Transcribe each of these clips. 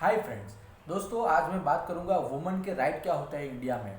Hi friends. दोस्तों आज मैं बात करूंगा वुमन के राइट क्या होता है इंडिया में।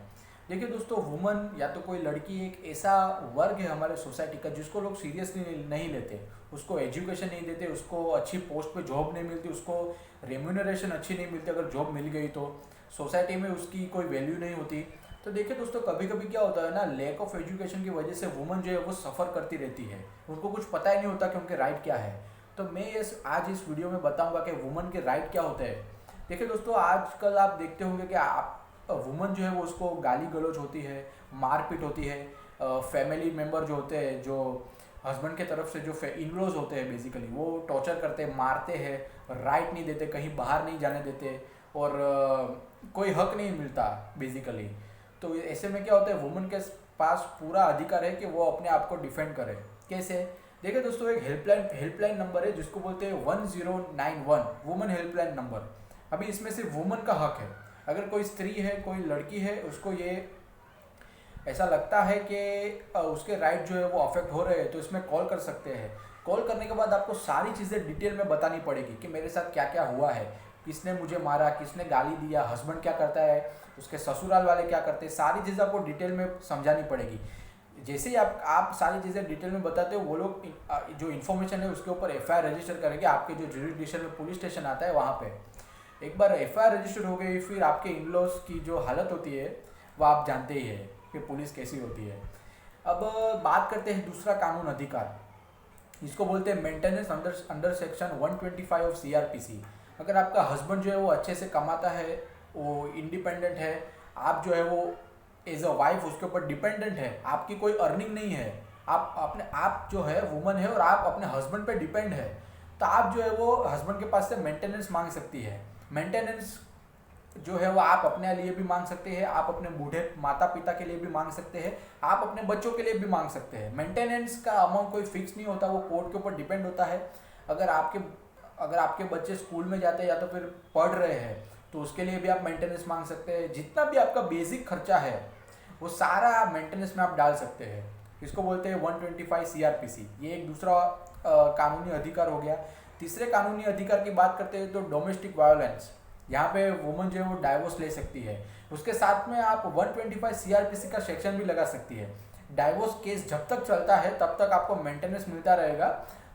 देखिए दोस्तों, वुमन या तो कोई लड़की एक ऐसा वर्ग है हमारे सोसाइटी का जिसको लोग सीरियसली नहीं लेते। उसको एजुकेशन नहीं देते, उसको अच्छी पोस्ट पे जॉब नहीं मिलती, उसको रेम्यूनरेशन अच्छी नहीं मिलती। अगर जॉब मिल गई तो सोसाइटी में उसकी कोई वैल्यू नहीं होती। तो देखिए दोस्तों, कभी कभी क्या होता है ना, लैक ऑफ एजुकेशन की वजह से वुमन जो है वो सफ़र करती रहती है। उनको कुछ पता ही नहीं होता कि उनके राइट क्या है। तो मैं आज इस वीडियो में बताऊंगा कि वुमन के राइट क्या होते हैं। देखिए दोस्तों, आजकल आप देखते होंगे कि आप वुमन जो है वो उसको गाली गलौज होती है, मारपीट होती है। फैमिली मेम्बर जो होते हैं, जो हस्बैंड के तरफ से जो इन लॉज होते हैं, बेसिकली वो टॉर्चर करते हैं, मारते हैं, राइट नहीं देते, कहीं बाहर नहीं जाने देते और कोई हक नहीं मिलता बेसिकली। तो ऐसे में क्या होता है, वुमन के पास पूरा अधिकार है कि वो अपने आप को डिफेंड करे। कैसे? देखिए दोस्तों, एक हेल्पलाइन नंबर है जिसको बोलते हैं 1091, वुमन हेल्पलाइन नंबर। अभी इसमें सिर्फ वुमन का हक है। अगर कोई स्त्री है, कोई लड़की है, उसको ये ऐसा लगता है कि उसके राइट जो है वो अफेक्ट हो रहे हैं, तो इसमें कॉल कर सकते हैं। कॉल करने के बाद आपको सारी चीज़ें डिटेल में बतानी पड़ेगी कि मेरे साथ क्या क्या हुआ है, किसने मुझे मारा, किसने गाली दिया, हस्बैंड क्या करता है, उसके ससुराल वाले क्या करते हैं, सारी चीज़ें आपको डिटेल में समझानी पड़ेगी। जैसे ही आप सारी चीज़ें डिटेल में बताते हो, वो लोग जो इन्फॉर्मेशन है उसके ऊपर एफआईआर रजिस्टर करेंगे। आपके जो जुरिडिक्शन में पुलिस स्टेशन आता है वहाँ पे एक बार एफआईआर रजिस्टर्ड हो गई, फिर आपके इन लॉज की जो हालत होती है वो आप जानते ही है कि पुलिस कैसी होती है। अब बात करते हैं दूसरा कानून अधिकार, इसको बोलते हैं maintenance under under section 125 of CrPC. अगर आपका हस्बैंड जो है वो अच्छे से कमाता है, वो इंडिपेंडेंट है, आप जो है वो एज अ वाइफ उसके ऊपर डिपेंडेंट है, आपकी कोई अर्निंग नहीं है, आप जो है वुमन है और आप अपने हस्बैंड पे डिपेंड है, तो आप जो है वो हस्बैंड के पास से मेंटेनेंस मांग सकती है। मेंटेनेंस जो है वो आप अपने लिए भी मांग सकते हैं, आप अपने बूढ़े माता पिता के लिए भी मांग सकते हैं, आप अपने बच्चों के लिए भी मांग सकते हैं। मेंटेनेंस का अमाउंट कोई फिक्स नहीं होता, वो कोर्ट के ऊपर डिपेंड होता है। अगर आपके अगर आपके बच्चे स्कूल में जाते हैं या तो फिर पढ़ रहे हैं, तो उसके लिए भी आप मेंटेनेंस मांग सकते हैं। जितना भी आपका बेसिक खर्चा है वो सारा मेंटेनेंस में आप डाल सकते हैं। इसको बोलते हैं 125 सीआरपीसी। ये एक दूसरा कानूनी अधिकार हो गया। तीसरे कानूनी अधिकार की बात करते हैं तो डोमेस्टिक वायलेंस, यहाँ पे वुमन जो है वो डाइवोर्स ले सकती है। उसके साथ में आप 125 सीआरपीसी का सेक्शन भी लगा सकती है। डाइवोर्स केस जब तक चलता है तब तक आपको मेंटेनेंस मिलता रहेगा,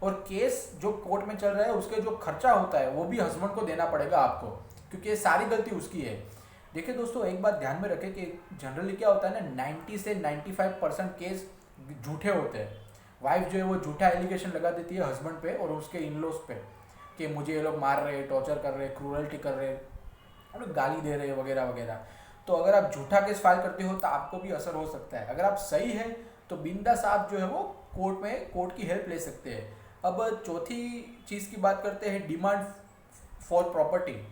और केस जो कोर्ट में चल रहा है उसके जो खर्चा होता है वो भी हस्बैंड को देना पड़ेगा आपको, क्योंकि ये सारी गलती उसकी है। देखिए दोस्तों, एक बात ध्यान में रखें कि जनरली क्या होता है ना, 90 से 95% केस झूठे होते हैं। वाइफ जो है वो झूठा एलिगेशन लगा देती है हस्बैंड पे और उसके इन लॉज पे कि मुझे ये लोग मार रहे हैं, टॉर्चर कर रहे हैं, क्रूरल्टी कर रहे हैं और गाली दे रहे हैं वगैरह वगैरह। तो अगर आप झूठा केस फाइल करते हो तो आपको भी असर हो सकता है। अगर आप सही है तो बिंदास आप जो है वो कोर्ट की हेल्प ले सकते हैं। अब चौथी चीज़ की बात करते हैं, डिमांड फॉर प्रॉपर्टी।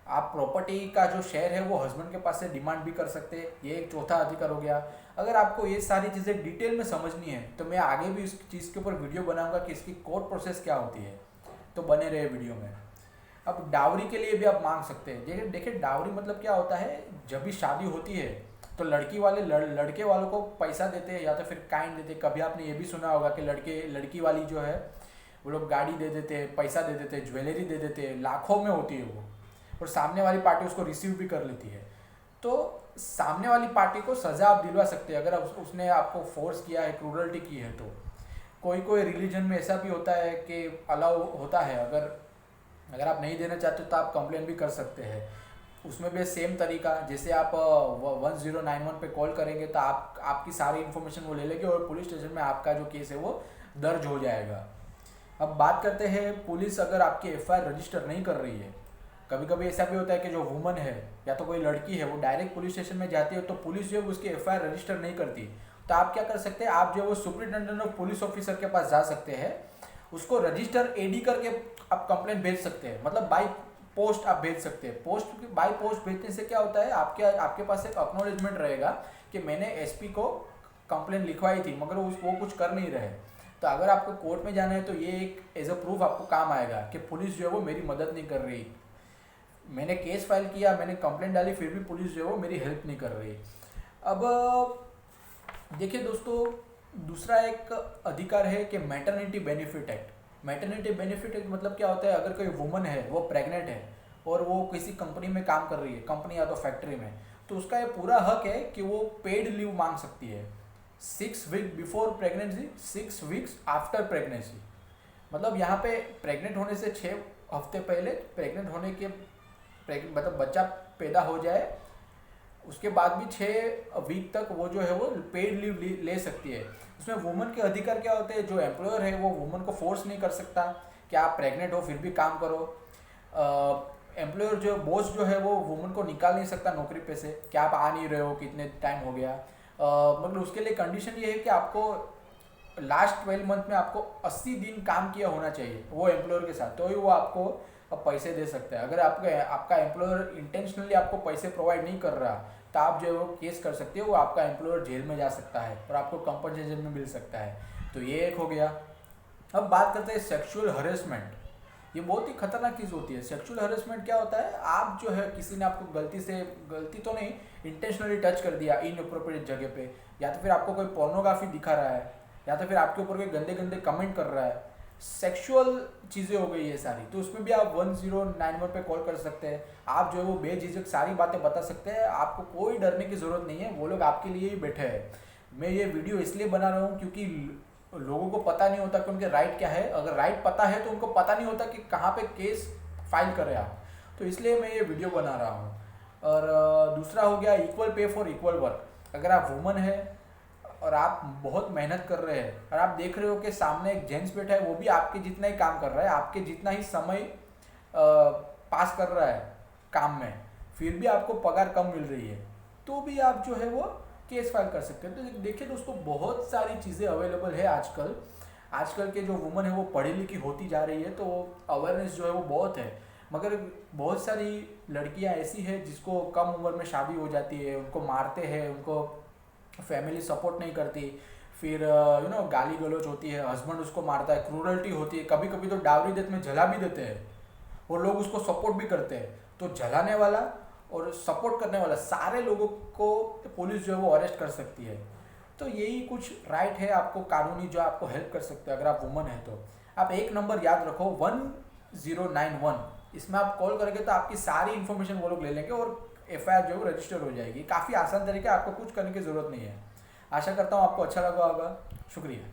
आप प्रॉपर्टी का जो शेयर है वो हस्बैंड के पास से डिमांड भी कर सकते हैं। ये एक चौथा अधिकार हो गया। अगर आपको ये सारी चीज़ें डिटेल में समझनी है तो मैं आगे भी इस चीज़ के ऊपर वीडियो बनाऊंगा कि इसकी कोर्ट प्रोसेस क्या होती है, तो बने रहे वीडियो में। अब डावरी के लिए भी आप मांग सकते हैं। देखिए देखिए, डावरी मतलब क्या होता है, जब भी शादी होती है तो लड़की वाले लड़के वालों को पैसा देते हैं या तो फिर काइन देते हैं। कभी आपने ये भी सुना होगा कि लड़की वाली जो है वो लोग गाड़ी दे देते हैं, पैसा दे देते हैं, ज्वेलरी दे देते हैं, लाखों में होती है वो, और सामने वाली पार्टी उसको रिसीव भी कर लेती है। तो सामने वाली पार्टी को सज़ा आप दिलवा सकते हैं अगर उसने आपको फोर्स किया है, क्रूरल्टी की है। तो कोई कोई रिलीजन में ऐसा भी होता है कि अलाउ होता है, अगर अगर आप नहीं देना चाहते तो आप कंप्लेन भी कर सकते हैं। उसमें भी सेम तरीका, जैसे आप 1091 पे कॉल करेंगे तो आपकी सारी इन्फॉर्मेशन वो ले लेंगे और पुलिस स्टेशन में आपका जो केस है वो दर्ज हो जाएगा। अब बात करते हैं, पुलिस अगर आपकी एफआईआर रजिस्टर नहीं कर रही है, कभी कभी ऐसा भी होता है कि जो वुमन है या तो कोई लड़की है वो डायरेक्ट पुलिस स्टेशन में जाती है, तो पुलिस जो है उसकी एफआईआर रजिस्टर नहीं करती। तो आप क्या कर सकते हैं, आप जो है वो सुपरिटेंडेंट ऑफ पुलिस ऑफिसर के पास जा सकते हैं, उसको रजिस्टर एडी करके आप कंप्लेंट भेज सकते हैं। मतलब बाई पोस्ट आप भेज सकते हैं। बाई पोस्ट भेजने से क्या होता है, आपके पास एक एक्नॉलेजमेंट रहेगा कि मैंने एसपी को कंप्लेंट लिखवाई थी, मगर वो कुछ कर नहीं रहे। तो अगर आपको कोर्ट में जाना है तो ये एक एज अ प्रूफ आपको काम आएगा कि पुलिस जो है वो मेरी मदद नहीं कर रही। मैंने केस फाइल किया, मैंने कंप्लेंट डाली, फिर भी पुलिस जो है वो मेरी हेल्प नहीं कर रही। अब देखिए दोस्तों, दूसरा एक अधिकार है कि maternity benefit act. Maternity benefit मतलब क्या होता है, अगर कोई वुमन है वो प्रेग्नेंट है और वो किसी कंपनी में काम कर रही है, कंपनी या तो फैक्ट्री में, तो उसका ये पूरा हक है कि वो पेड लीव मांग सकती है 6 week before pregnancy, 6 weeks after pregnancy. मतलब यहाँ पे प्रेग्नेंट होने से 6 हफ्ते पहले, प्रेग्नेंट होने के मतलब बच्चा पैदा हो जाए उसके बाद भी 6 वीक तक वो जो है वो पेड लीव ले सकती है। उसमें वुमन के अधिकार क्या होते हैं, जो एम्प्लॉयर है वो वुमन को फोर्स नहीं कर सकता कि आप प्रेग्नेंट हो फिर भी काम करो। एम्प्लॉयर जो बॉस जो है वो वुमन को निकाल नहीं सकता नौकरी पे से कि आप आ नहीं रहे हो, कितने टाइम हो गया। मतलब उसके लिए कंडीशन ये है कि आपको लास्ट 12 मंथ में आपको 80 दिन काम किया होना चाहिए वो एम्प्लॉयर के साथ, तो ही वो आपको पैसे दे सकता है। अगर आपका एम्प्लॉयर इंटेंशनली आपको पैसे प्रोवाइड नहीं कर रहा तो आप जो है वो केस कर सकते हो, वो आपका एम्प्लॉयर जेल में जा सकता है और आपको कंपनसेशन में मिल सकता है। तो ये एक हो गया। अब बात करते हैं सेक्सुअल हरेसमेंट। ये बहुत ही खतरनाक चीज़ होती है। सेक्सुअल हरेसमेंट क्या होता है, आप जो है किसी ने आपको गलती तो नहीं, इंटेंशनली टच कर दिया इनअप्रोप्रिएट जगह पे, या तो फिर आपको कोई पोर्नोग्राफी दिखा रहा है, या तो फिर आपके ऊपर कोई गंदे गंदे कमेंट कर रहा है, सेक्सुअल चीज़ें हो गई ये सारी, तो उसमें भी आप 1091 पे कॉल कर सकते हैं। आप जो है वो बेझिझक सारी बातें बता सकते हैं, आपको कोई डरने की ज़रूरत नहीं है, वो लोग आपके लिए ही बैठे हैं। मैं ये वीडियो इसलिए बना रहा हूँ क्योंकि लोगों को पता नहीं होता कि उनके राइट क्या है। अगर राइट पता है तो उनको पता नहीं होता कि कहाँ पे केस फाइल करें आप, तो इसलिए मैं ये वीडियो बना रहा हूँ। और दूसरा हो गया equal pay for equal work. अगर आप वुमन है और आप बहुत मेहनत कर रहे हैं और आप देख रहे हो कि सामने एक जेंट्स बैठा है, वो भी आपके जितना ही काम कर रहा है, आपके जितना ही समय पास कर रहा है काम में, फिर भी आपको पगार कम मिल रही है, तो भी आप जो है वो केस फाइल कर सकते हैं। तो देखिए दोस्तों, बहुत सारी चीज़ें अवेलेबल है आजकल। आजकल के जो वुमन है वो पढ़ी लिखी होती जा रही है, तो अवेयरनेस जो है वो बहुत है। मगर बहुत सारी लड़कियां ऐसी हैं जिसको कम उम्र में शादी हो जाती है, उनको मारते हैं, उनको फैमिली सपोर्ट नहीं करती, फिर गाली गलौज होती है, हस्बैंड उसको मारता है, क्रूरल्टी होती है, कभी कभी तो डावरी डेथ में जला भी देते हैं और लोग उसको सपोर्ट भी करते हैं। तो जलाने वाला और सपोर्ट करने वाला सारे लोगों को पुलिस जो है वो अरेस्ट कर सकती है। तो यही कुछ राइट है आपको कानूनी जो आपको हेल्प कर सकते हैं अगर आप वुमन है तो। आप एक नंबर याद रखो 1091, इसमें आप कॉल करोगे तो आपकी सारी इन्फॉर्मेशन वो लोग ले लेंगे और FIR जो है रजिस्टर हो जाएगी। काफ़ी आसान तरीका, आपको कुछ करने की ज़रूरत नहीं है। आशा करता हूँ आपको अच्छा लगा होगा। शुक्रिया।